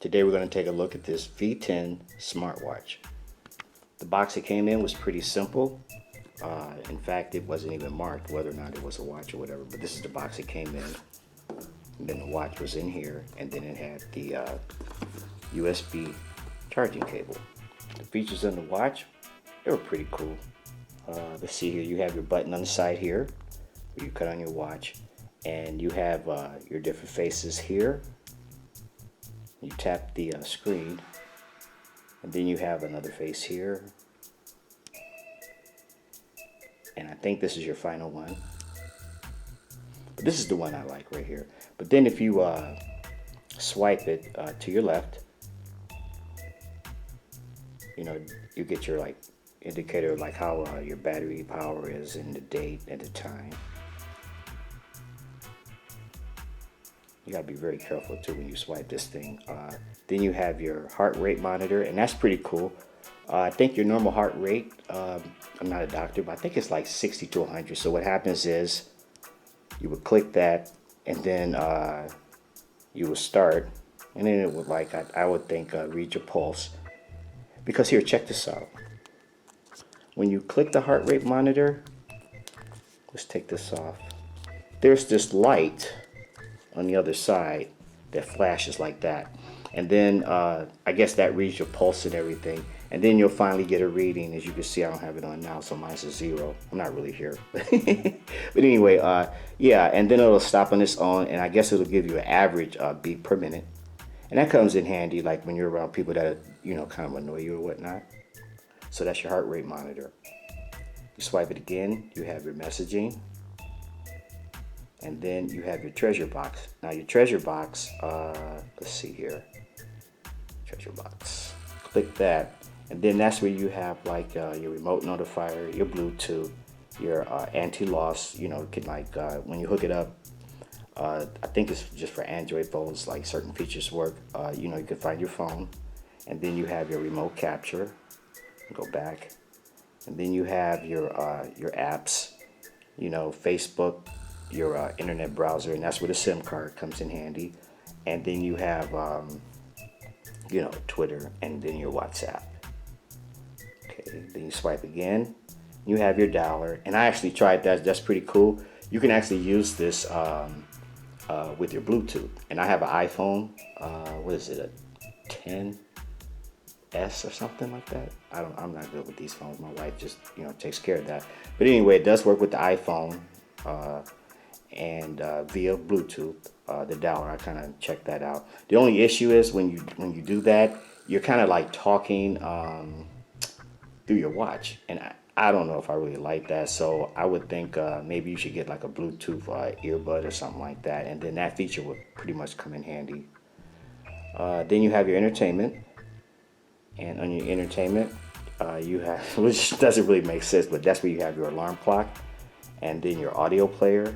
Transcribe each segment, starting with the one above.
Today we're going to take a look at this V10 SmartWatch. The box it came in was pretty simple. In fact, it wasn't even marked whether or not it was a watch or whatever, but this is the box it came in. And then the watch was in here, and then it had the USB charging cable. The features on the watch, they were pretty cool. Let's see here, you have your button on the side here, where you cut on your watch, and you have your different faces here. You tap the screen, and then you have another face here, and I think this is your final one, but this is the one I like right here. But then if you swipe it to your left, you know, you get your like indicator of like how your battery power is and the date and the time. You gotta be very careful too when you swipe this thing. Then you have your heart rate monitor, and that's pretty cool. I think your normal heart rate, I'm not a doctor, but I think it's like 60 to 100. So what happens is you would click that, and then you would start, and then it would like, I would think, read your pulse. Because here, check this out. When you click the heart rate monitor, let's take this off. There's this light on the other side that flashes like that, and then I guess that reads your pulse and everything, and then you'll finally get a reading. As you can see, I don't have it on now, so mine's a 0. I'm not really here. But anyway, yeah, and then it'll stop on its own, and I guess it'll give you an average beat per minute, and that comes in handy like when you're around people that, you know, kind of annoy you or whatnot. So that's your heart rate monitor. You swipe it again, you have your messaging, and then you have your treasure box. Now your treasure box, let's see here, treasure box. Click that, and then that's where you have like your remote notifier, your Bluetooth, your anti-loss. You know, can like when you hook it up, I think it's just for Android phones, like certain features work. You know, you can find your phone, and then you have your remote capture. Go back, and then you have your apps. You know, Facebook, your internet browser, and that's where the SIM card comes in handy. And then you have you know, Twitter, and then your WhatsApp. Okay, then you swipe again, you have your dialer, and I actually tried that. That's pretty cool. You can actually use this with your Bluetooth, and I have an iPhone, what is it, a 10s or something like that. I'm not good with these phones. My wife just, you know, takes care of that. But anyway, it does work with the iPhone, and via Bluetooth, the dialer. I kind of checked that out. The only issue is when you do that, you're kind of like talking through your watch, and I don't know if I really like that. So I would think maybe you should get like a Bluetooth earbud or something like that, and then that feature would pretty much come in handy. Then you have your entertainment, and on your entertainment, you have, which doesn't really make sense, but that's where you have your alarm clock, and then your audio player,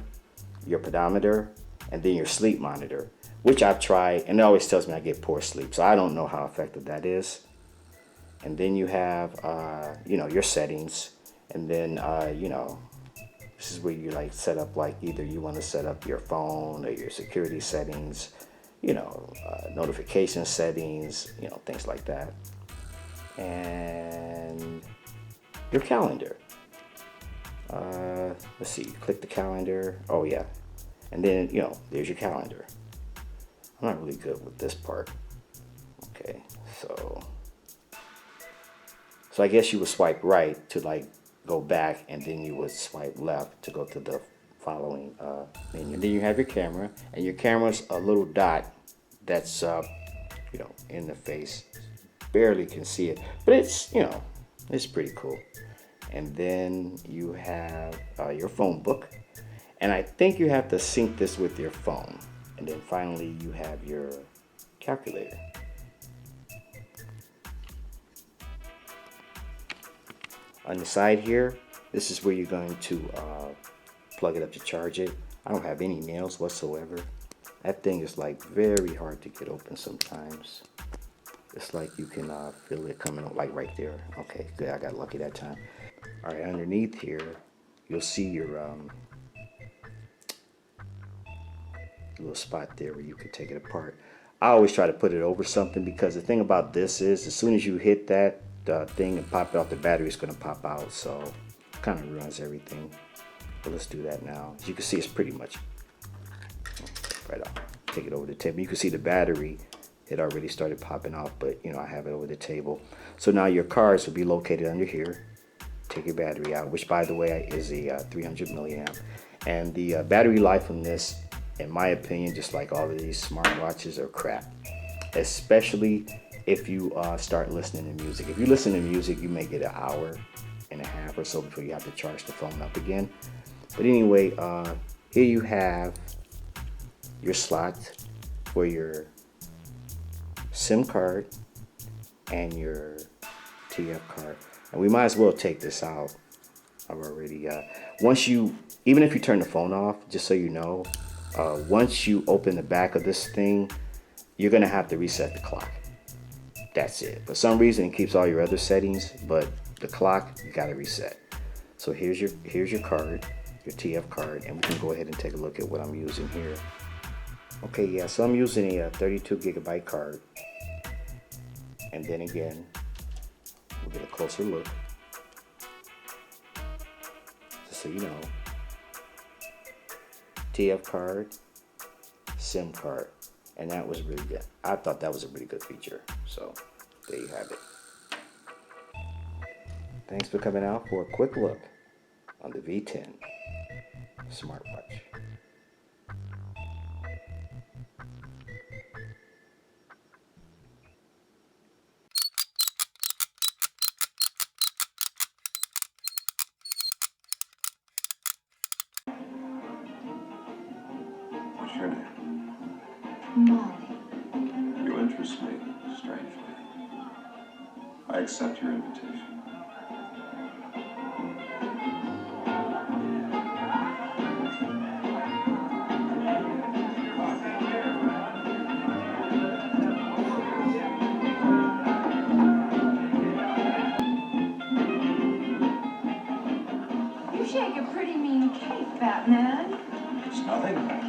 your pedometer, and then your sleep monitor, which I've tried, and it always tells me I get poor sleep, so I don't know how effective that is. And then you have, you know, your settings, and then, you know, this is where you like set up, like either you want to set up your phone or your security settings, you know, notification settings, you know, things like that. And your calendar. Let's see, click the calendar. Oh yeah, and then, you know, there's your calendar. I'm not really good with this part. Okay, so I guess you would swipe right to like go back, and then you would swipe left to go to the following menu. And then you have your camera, and your camera's a little dot that's you know, in the face. Barely can see it, but it's, you know, it's pretty cool. And then you have your phone book, and I think you have to sync this with your phone. And then finally you have your calculator. On the side here, this is where you're going to plug it up to charge it. I don't have any nails whatsoever. That thing is like very hard to get open sometimes. It's like you can feel it coming up, like right there. Okay, good, I got lucky that time. All right, underneath here, you'll see your little spot there where you can take it apart. I always try to put it over something, because the thing about this is, as soon as you hit that thing and pop it off, the battery is going to pop out. So it kind of ruins everything. But let's do that now. As you can see, it's pretty much right off. Take it over the table. You can see the battery, it already started popping off, but I have it over the table. So now your cards will be located under here. Take your battery out, which by the way is a 300 milliamp. And the battery life on this, in my opinion, just like all of these smartwatches, are crap. Especially if you start listening to music. If you listen to music, you may get an hour and a half or so before you have to charge the phone up again. But anyway, here you have your slot for your SIM card and your TF card. And we might as well take this out. I've already, even if you turn the phone off, just so you know, once you open the back of this thing, you're gonna have to reset the clock. That's it. For some reason, it keeps all your other settings, but the clock, you gotta reset. So here's your card, your TF card, and we can go ahead and take a look at what I'm using here. Okay, yeah, so I'm using a 32 gigabyte card. And then again, we'll get a closer look. Just so you know, TF card, SIM card, and that was really good. I thought that was a really good feature. So there you have it. Thanks for coming out for a quick look on the V10 SmartWatch. What's your name? Molly. You interest me, strangely. I accept your invitation. You shake a pretty mean cake, Batman. It's nothing.